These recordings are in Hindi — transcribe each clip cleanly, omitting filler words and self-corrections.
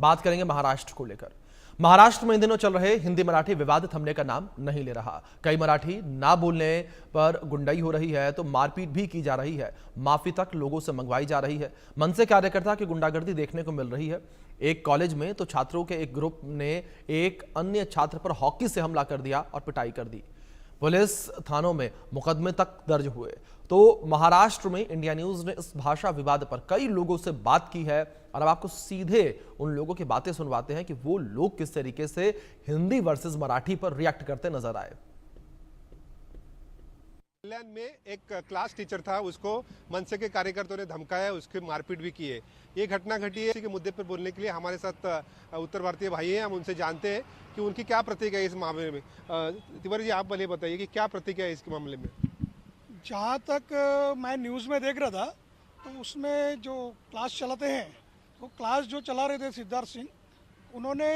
बात करेंगे महाराष्ट्र को लेकर। महाराष्ट्र में इन दिनों चल रहे हिंदी मराठी विवाद थमने का नाम नहीं ले रहा। कई मराठी ना बोलने पर गुंडाई हो रही है तो मारपीट भी की जा रही है, माफी तक लोगों से मंगवाई जा रही है। मनसे कार्यकर्ता की गुंडागर्दी देखने को मिल रही है। एक कॉलेज में तो छात्रों के एक ग्रुप ने एक अन्य छात्र पर हॉकी से हमला कर दिया और पिटाई कर दी। पुलिस थानों में मुकदमे तक दर्ज हुए। तो महाराष्ट्र में इंडिया न्यूज ने इस भाषा विवाद पर कई लोगों से बात की है और अब आपको सीधे उन लोगों की बातें सुनवाते हैं कि वो लोग किस तरीके से हिंदी वर्सेस मराठी पर रिएक्ट करते नजर आए। कल्याण में एक क्लास टीचर था, उसको मनसे के कार्यकर्ताओं ने धमकाया, उसकी मारपीट भी की है। ये घटना घटी है। इसी के मुद्दे पर बोलने के लिए हमारे साथ उत्तर भारतीय भाई हैं। हम उनसे जानते हैं कि उनकी क्या प्रतिक्रिया है इस मामले में। तिवारी जी, आप भले बताइए कि क्या प्रतिक्रिया है इस मामले में। जहाँ तक मैं न्यूज़ में देख रहा था तो उसमें जो क्लास चलाते हैं, वो क्लास जो चला रहे थे सिद्धार्थ सिंह, उन्होंने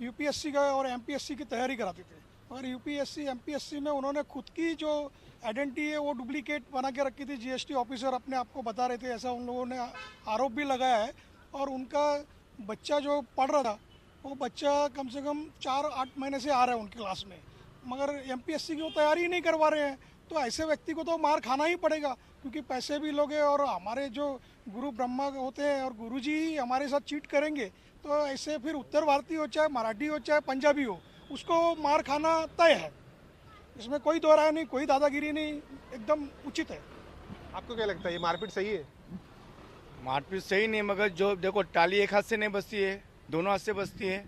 यूपीएससी का और एमपीएससी की तैयारी कराते थे। और यूपीएससी एमपीएससी में उन्होंने खुद की जो आइडेंटिटी है वो डुप्लीकेट बना के रखी थी। जीएसटी ऑफिसर अपने आप को बता रहे थे, ऐसा उन लोगों ने आरोप भी लगाया है। और उनका बच्चा जो पढ़ रहा था, वो बच्चा कम से कम 4-8 महीने से आ रहा है उनकी क्लास में, मगर एमपीएससी की वो तैयारी ही नहीं करवा रहे हैं। तो ऐसे व्यक्ति को तो मार खाना ही पड़ेगा, क्योंकि पैसे भी लोगे और हमारे जो गुरु ब्रह्मा होते हैं और गुरुजी ही हमारे साथ चीट करेंगे, तो ऐसे फिर उत्तर भारतीय हो चाहे मराठी हो चाहे पंजाबी हो, उसको मार खाना तय है। इसमें कोई दो राय नहीं, कोई दादागिरी नहीं, एकदम उचित है। आपको क्या लगता है, ये मारपीट सही है? मारपीट सही नहीं, मगर जो देखो टाली एक हाथ से नहीं बजती है, दोनों हाथ से बजती है।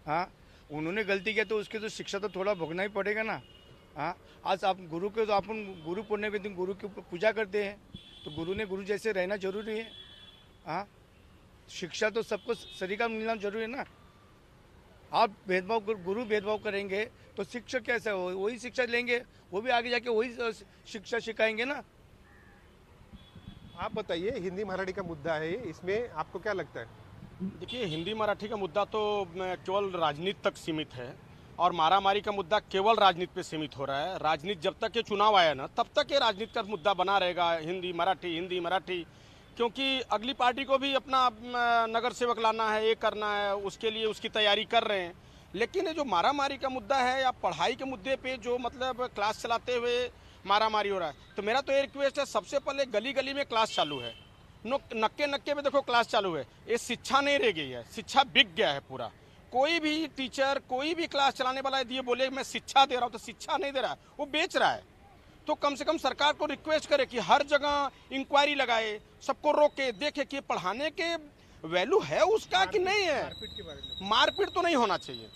हाँ, उन्होंने गलती किया तो उसकी तो शिक्षा तो थोड़ा भोगना ही पड़ेगा ना। हाँ, आज आप गुरु के तो अपन गुरु पूर्णिमा के दिन गुरु की पूजा करते हैं, तो गुरु ने गुरु जैसे रहना जरूरी है। हाँ, शिक्षा तो सबको सरीका मिलना जरूरी है ना। आप भेदभाव गुरु भेदभाव करेंगे तो शिक्षक कैसे हो, वही शिक्षा लेंगे, वो भी आगे जाके वही शिक्षा सिखाएंगे ना। आप बताइए, हिंदी मराठी का मुद्दा है, इसमें आपको क्या लगता है? देखिए, हिंदी मराठी का मुद्दा तो केवल राजनीति तक सीमित है और मारामारी का मुद्दा केवल राजनीति पे सीमित हो रहा है। राजनीति जब तक ये चुनाव आया ना, तब तक ये राजनीति का मुद्दा बना रहेगा, हिंदी मराठी, क्योंकि अगली पार्टी को भी अपना नगर सेवक लाना है, ये करना है, उसके लिए उसकी तैयारी कर रहे हैं। लेकिन ये जो मारामारी का मुद्दा है या पढ़ाई के मुद्दे पे जो मतलब क्लास चलाते हुए मारामारी हो रहा है, तो मेरा तो ये रिक्वेस्ट है, सबसे पहले गली गली में क्लास चालू है, नक्के में देखो क्लास चालू है। ये शिक्षा नहीं रह गई है, शिक्षा बिक गया है पूरा। कोई भी टीचर, कोई भी क्लास चलाने वाला यदि ये बोले मैं शिक्षा दे रहा हूँ, तो शिक्षा नहीं दे रहा है, वो बेच रहा है। तो कम से कम सरकार को रिक्वेस्ट करे कि हर जगह इंक्वायरी लगाए, सबको रोके, देखे कि पढ़ाने के वैल्यू है उसका कि नहीं है। मारपीट तो नहीं होना चाहिए,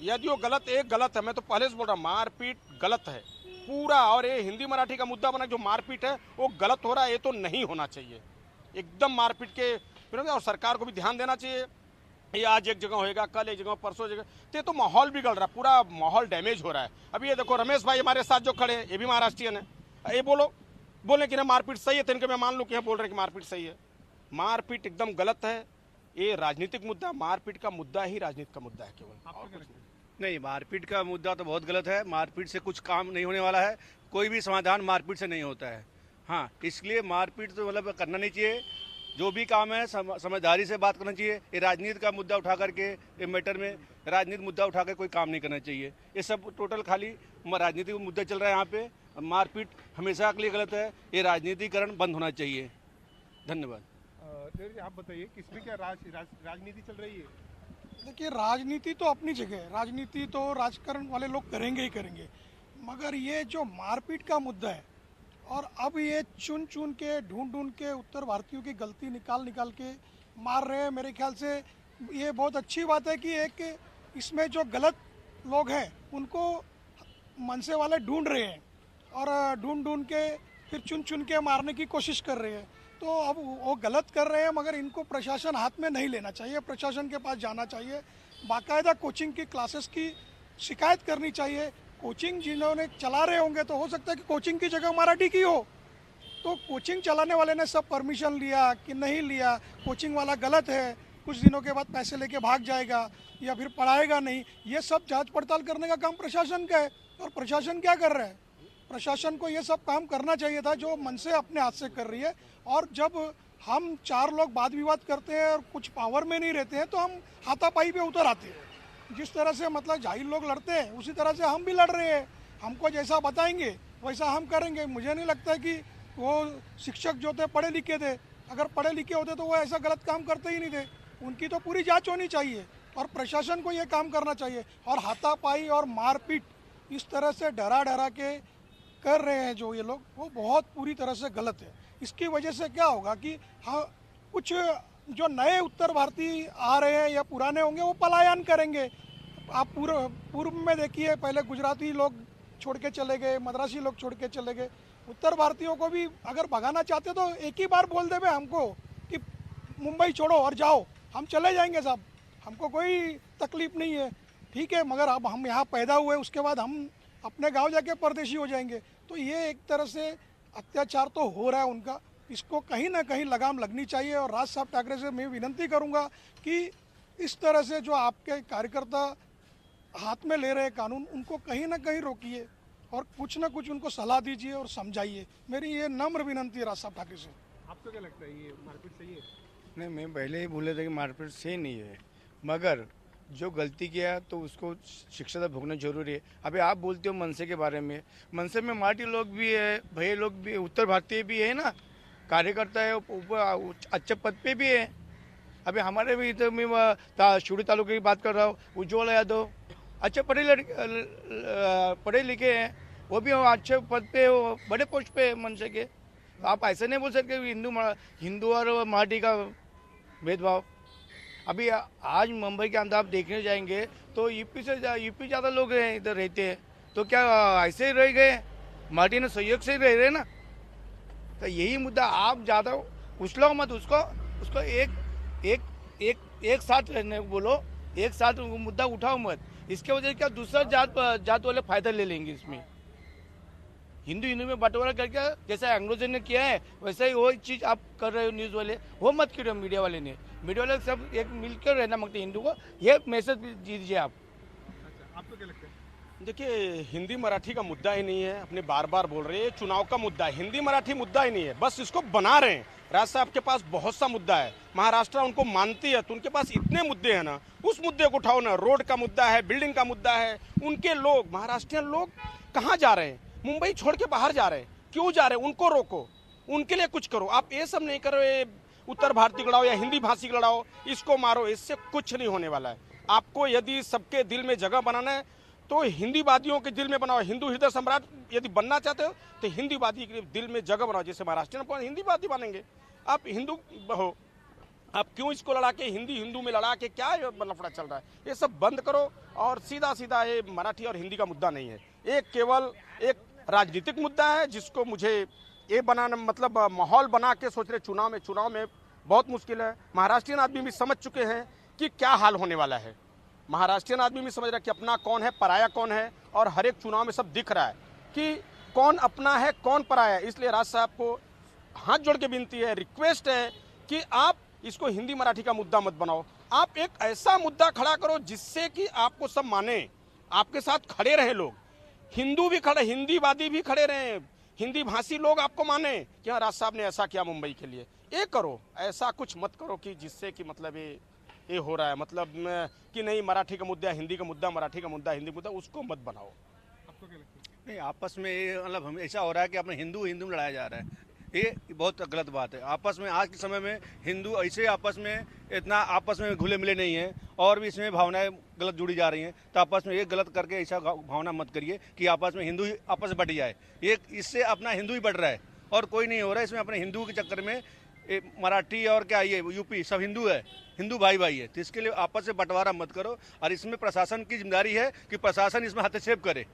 यदि वो गलत है, मैं तो पहले से बोल रहा हूँ, मारपीट गलत है पूरा। और ये हिंदी मराठी का मुद्दा बना, जो मारपीट है वो गलत हो रहा है, ये तो नहीं होना चाहिए एकदम मारपीट के। और सरकार को भी ध्यान देना चाहिए, ये आज एक जगह होएगा, कल एक जगह, परसों जगह, तो माहौल बिगड़ रहा है, पूरा माहौल डैमेज हो रहा है। अभी ये देखो रमेश भाई हमारे साथ जो खड़े हैं, ये भी महाराष्ट्रियन है। ये बोले कि ना मारपीट सही है, तो इनके मैं मान लूँ कि बोल रहे हैं कि मारपीट सही है। मारपीट एकदम गलत है। ये राजनीतिक मुद्दा, मारपीट का मुद्दा ही राजनीति का मुद्दा है केवल। नहीं, मारपीट का मुद्दा तो बहुत गलत है। मारपीट से कुछ काम नहीं होने वाला है, कोई भी समाधान मारपीट से नहीं होता है। हाँ, इसलिए मारपीट तो मतलब करना नहीं चाहिए। जो भी काम है समझदारी से बात करना चाहिए। ये राजनीति का मुद्दा उठा करके, ये मैटर में राजनीतिक मुद्दा उठा कर कोई काम नहीं करना चाहिए। ये सब टोटल खाली राजनीतिक मुद्दा चल रहा है यहाँ पे। मारपीट हमेशा के लिए गलत है, ये राजनीतिकरण बंद होना चाहिए। धन्यवाद। आप बताइए, किसमें क्या राजनीति चल रही है? देखिए, राजनीति तो अपनी जगह है, राजनीति तो राजकारण वाले लोग करेंगे ही करेंगे, मगर ये जो मारपीट का मुद्दा है, और अब ये चुन के ढूंढ के उत्तर भारतीयों की गलती निकाल के मार रहे हैं। मेरे ख्याल से ये बहुत अच्छी बात है कि एक इसमें जो गलत लोग हैं उनको मनसे वाले ढूंढ रहे हैं और ढूंढ के फिर चुन के मारने की कोशिश कर रहे हैं। तो अब वो गलत कर रहे हैं, मगर इनको प्रशासन हाथ में नहीं लेना चाहिए, प्रशासन के पास जाना चाहिए, बाकायदा कोचिंग की क्लासेस की शिकायत करनी चाहिए। कोचिंग जिन्होंने चला रहे होंगे, तो हो सकता है कि कोचिंग की जगह मराठी की हो, तो कोचिंग चलाने वाले ने सब परमिशन लिया कि नहीं लिया, कोचिंग वाला गलत है, कुछ दिनों के बाद पैसे लेके भाग जाएगा या फिर पढ़ाएगा नहीं, ये सब जांच पड़ताल करने का काम प्रशासन का है। और प्रशासन क्या कर रहा है? प्रशासन को ये सब काम करना चाहिए था जो मनसे अपने हाथ से कर रही है। और जब हम 4 लोग वाद विवाद करते हैं और कुछ पावर में नहीं रहते हैं तो हम हाथापाई पे उतर आते हैं। जिस तरह से मतलब जाहिल लोग लड़ते हैं उसी तरह से हम भी लड़ रहे हैं। हमको जैसा बताएंगे वैसा हम करेंगे। मुझे नहीं लगता है कि वो शिक्षक जो थे पढ़े लिखे थे, अगर पढ़े लिखे होते तो वो ऐसा गलत काम करते ही नहीं थे। उनकी तो पूरी जांच होनी चाहिए और प्रशासन को ये काम करना चाहिए। और हाथापाई और मारपीट इस तरह से डरा डरा के कर रहे हैं जो ये लोग, वो बहुत पूरी तरह से गलत है। इसकी वजह से क्या होगा कि हाँ, कुछ जो नए उत्तर भारतीय आ रहे हैं या पुराने होंगे वो पलायन करेंगे। आप पूर्व में देखिए, पहले गुजराती लोग छोड़ के चले गए, मद्रासी लोग छोड़ के चले गए। उत्तर भारतीयों को भी अगर भगाना चाहते तो एक ही बार बोल दे हमको कि मुंबई छोड़ो और जाओ, हम चले जाएंगे साहब, हमको कोई तकलीफ नहीं है, ठीक है। मगर अब हम यहाँ पैदा हुए, उसके बाद हम अपने गांव जाके परदेशी हो जाएंगे, तो ये एक तरह से अत्याचार तो हो रहा है उनका। इसको कहीं ना कहीं लगाम लगनी चाहिए। और राज साहब ठाकरे से मैं विनती करूंगा कि इस तरह से जो आपके कार्यकर्ता हाथ में ले रहे हैं कानून, उनको कहीं ना कहीं रोकिए और कुछ ना कुछ उनको सलाह दीजिए और समझाइए। मेरी ये नम्र विनती है राज साहब ठाकरे से। आपको क्या लगता है ये मारपीट सही है? नहीं, मैं पहले ही बोले थे कि मारपीट सही नहीं है, मगर जो गलती किया तो उसको शिक्षा तो भोगना जरूरी है। अभी आप बोलते हो मनसे के बारे में, मनसे में माटी लोग भी है, भैया लोग भी, उत्तर भारतीय भी है ना, कार्यकर्ता है, ऊपर अच्छे पद पे भी है। अभी हमारे भी इधर में शिवड़ी तालुके की बात कर रहा हूँ, उज्ज्वल यादव अच्छे पढ़े लिखे हैं, वो भी अच्छे पद पे, बड़े पोस्ट पे है मनसे के। आप ऐसे नहीं बोल सकते हिंदू और मराठी का भेदभाव। अभी आज मुंबई के अंदर आप देखने जाएंगे तो यूपी ज़्यादा लोग हैं इधर रहते हैं, तो क्या ऐसे ही रह गए? मराठी ने सहयोग से ही रह रहे ना। तो यही मुद्दा आप ज़्यादा उछलो मत, उसको एक साथ रहने बोलो, एक साथ मुद्दा उठाओ मत। इसके वजह से क्या दूसरा जात वाले फायदा ले लेंगे इसमें। हिंदू में बंटवारा करके जैसा अंग्रेजों ने किया है वैसा ही वो चीज़ आप कर रहे हो न्यूज़ वाले, वो मत करो। मीडिया वाले सब एक मिलकर रहना मांगते हिंदू को, ये मैसेज दीजिए आप। अच्छा, आपको क्या लगता है? देखिए, हिंदी मराठी का मुद्दा ही नहीं है, अपने बार बार बोल रहे हैं, चुनाव का मुद्दा है। हिंदी मराठी मुद्दा ही नहीं है, बस इसको बना रहे हैं। राज साहब के पास बहुत सा मुद्दा है, महाराष्ट्र उनको मानती है तो उनके पास इतने मुद्दे हैं ना, उस मुद्दे को उठाओ ना। रोड का मुद्दा है, बिल्डिंग का मुद्दा है। उनके लोग, महाराष्ट्रियन लोग कहाँ जा रहे हैं? मुंबई छोड़ के बाहर जा रहे हैं। क्यों जा रहे हैं? उनको रोको, उनके लिए कुछ करो। आप ये सब नहीं करो, ये उत्तर भारतीय लड़ाओ या हिंदी भाषी लड़ाओ, इसको मारो, इससे कुछ नहीं होने वाला है। आपको यदि सबके दिल में जगह बनाना है तो हिंदीवादियों के दिल में बनाओ। हिंदू हृदय सम्राट यदि बनना चाहते हो तो हिंदीवादी के दिल में जगह बनाओ। जैसे महाराष्ट्र हिंदीवादी बनेंगे, आप हिंदू हो, आप क्यों इसको लड़ा के हिंदू में लड़ा के क्या लफड़ा चल रहा है? ये सब बंद करो। और सीधा सीधा ये मराठी और हिंदी का मुद्दा नहीं है, ये केवल एक राजनीतिक मुद्दा है जिसको मुझे ये बनाना, मतलब माहौल बना के सोच रहे चुनाव में बहुत मुश्किल है। महाराष्ट्रियन आदमी भी समझ चुके हैं कि क्या हाल होने वाला है। महाराष्ट्रियन आदमी भी समझ रहा है कि अपना कौन है, पराया कौन है, और हर एक चुनाव में सब दिख रहा है कि कौन अपना है, कौन पराया है। इसलिए राज साहब को हाथ जोड़ के विनती है, रिक्वेस्ट है कि आप इसको हिंदी मराठी का मुद्दा मत बनाओ। आप एक ऐसा मुद्दा खड़ा करो जिससे कि आपको सब माने, आपके साथ खड़े रहे लोग। हिंदू भी खड़े, हिंदीवादी भी खड़े रहे, हिंदी भाषी लोग आपको माने कि हाँ, राज साहब ने ऐसा किया मुंबई के लिए। ये करो, ऐसा कुछ मत करो कि जिससे कि मतलब ये हो रहा है, मतलब कि नहीं मराठी का मुद्दा हिंदी का मुद्दा, मराठी का मुद्दा हिंदी मुद्दा, उसको मत बनाओ। आपको क्या लगता है? नहीं, आपस में ये मतलब हम ऐसा हो रहा है कि अपने हिंदू में लड़ाया जा रहा है, ये बहुत गलत बात है। आपस में आज के समय में हिंदू ऐसे आपस में इतना आपस में घुले मिले नहीं हैं और भी इसमें भावनाएं गलत जुड़ी जा रही हैं। तो आपस में ये गलत करके ऐसा भावना मत करिए कि आपस में हिंदू ही आपस में बट जाए। ये इससे अपना हिंदू ही बढ़ रहा है और कोई नहीं हो रहा है इसमें। अपने हिंदू के चक्कर में मराठी और क्या ये यूपी सब हिंदू है, हिंदू भाई भाई है। तो इसके लिए आपस में बंटवारा मत करो। और इसमें प्रशासन की जिम्मेदारी है कि प्रशासन इसमें हस्तक्षेप करे।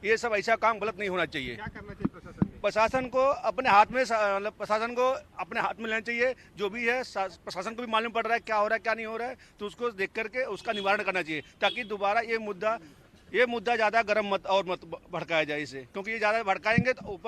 ये सब ऐसा काम गलत नहीं होना चाहिए। क्या करना चाहिए प्रशासन ने? प्रशासन को अपने हाथ में मतलब प्रशासन को अपने हाथ में लेना चाहिए। जो भी है प्रशासन को भी मालूम पड़ रहा है क्या हो रहा है क्या नहीं हो रहा है, तो उसको देख करके उसका निवारण करना चाहिए ताकि दोबारा ये मुद्दा ज़्यादा गर्म मत भड़काया जाए इसे। क्योंकि ये ज़्यादा भड़काएंगे तो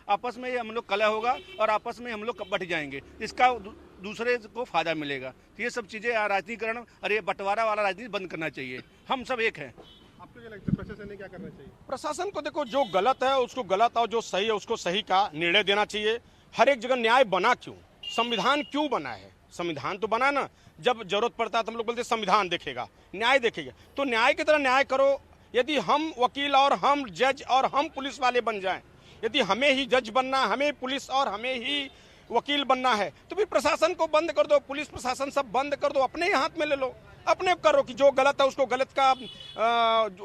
आपस में ये हम लोग कलह होगा और आपस में हम लोग बट जाएंगे, इसका दूसरे को फायदा मिलेगा। तो ये सब चीज़ें राजनीतिकरण और ये बंटवारा वाला राजनीति बंद करना चाहिए। हम सब एक हैं। आपको क्या लगता है प्रशासन ने क्या करना चाहिए? प्रशासन को देखो, जो गलत है उसको गलत और जो सही है उसको सही का निर्णय देना चाहिए। हर एक जगह न्याय बना क्यों? संविधान क्यों बना है? संविधान तो बना ना, जब जरूरत पड़ता है तो हम लोग बोलते हैं संविधान देखेगा, न्याय देखेगा। तो न्याय की तरह न्याय करो। यदि हम वकील और हम जज और हम पुलिस वाले बन जाएं, यदि हमें ही जज बनना, हमें पुलिस और हमें ही वकील बनना है, तो फिर प्रशासन को बंद कर दो, पुलिस प्रशासन सब बंद कर दो, अपने ही हाथ में ले लो, अपने करो कि जो गलत है उसको गलत का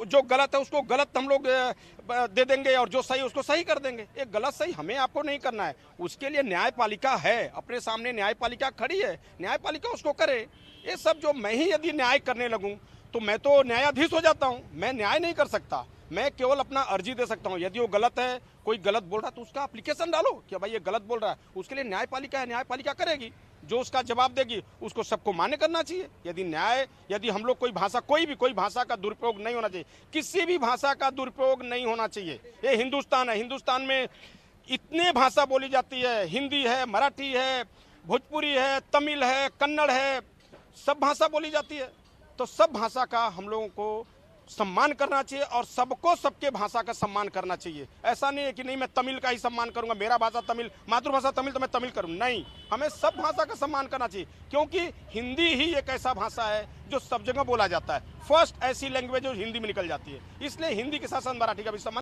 जो गलत है उसको गलत हम लोग दे देंगे और जो सही उसको सही कर देंगे। एक गलत सही हमें आपको नहीं करना है, उसके लिए न्यायपालिका है, अपने सामने न्यायपालिका खड़ी है, न्यायपालिका उसको करे। ये सब जो मैं ही यदि न्याय करने लगूं तो मैं तो न्यायाधीश हो जाता हूं, मैं न्याय नहीं कर सकता, मैं केवल अपना अर्जी दे सकता हूं। यदि वो गलत है, कोई गलत बोल रहा है तो उसका एप्लीकेशन डालो कि भाई ये गलत बोल रहा है, उसके लिए न्यायपालिका है, न्यायपालिका करेगी, जो उसका जवाब देगी उसको सबको मान्य करना चाहिए। यदि हम लोग कोई भाषा का दुरुपयोग नहीं होना चाहिए, किसी भी भाषा का दुरुपयोग नहीं होना चाहिए। ये हिंदुस्तान है, हिंदुस्तान में इतने भाषा बोली जाती है, हिंदी है, मराठी है, भोजपुरी है, तमिल है, कन्नड़ है, सब भाषा बोली जाती है। तो सब भाषा का हम लोगों को सम्मान करना चाहिए और सबको सबके भाषा का सम्मान करना चाहिए। ऐसा नहीं है कि नहीं मैं तमिल का ही सम्मान करूंगा, मेरा भाषा तमिल, मातृभाषा तमिल तो मैं तमिल करूं, नहीं, हमें सब भाषा का सम्मान करना चाहिए, क्योंकि हिंदी ही एक ऐसा भाषा है जो सब जगह बोला जाता है। फर्स्ट ऐसी लैंग्वेज जो हिंदी में निकल जाती है, इसलिए हिंदी के साथ साथ मराठी का भी सम्मान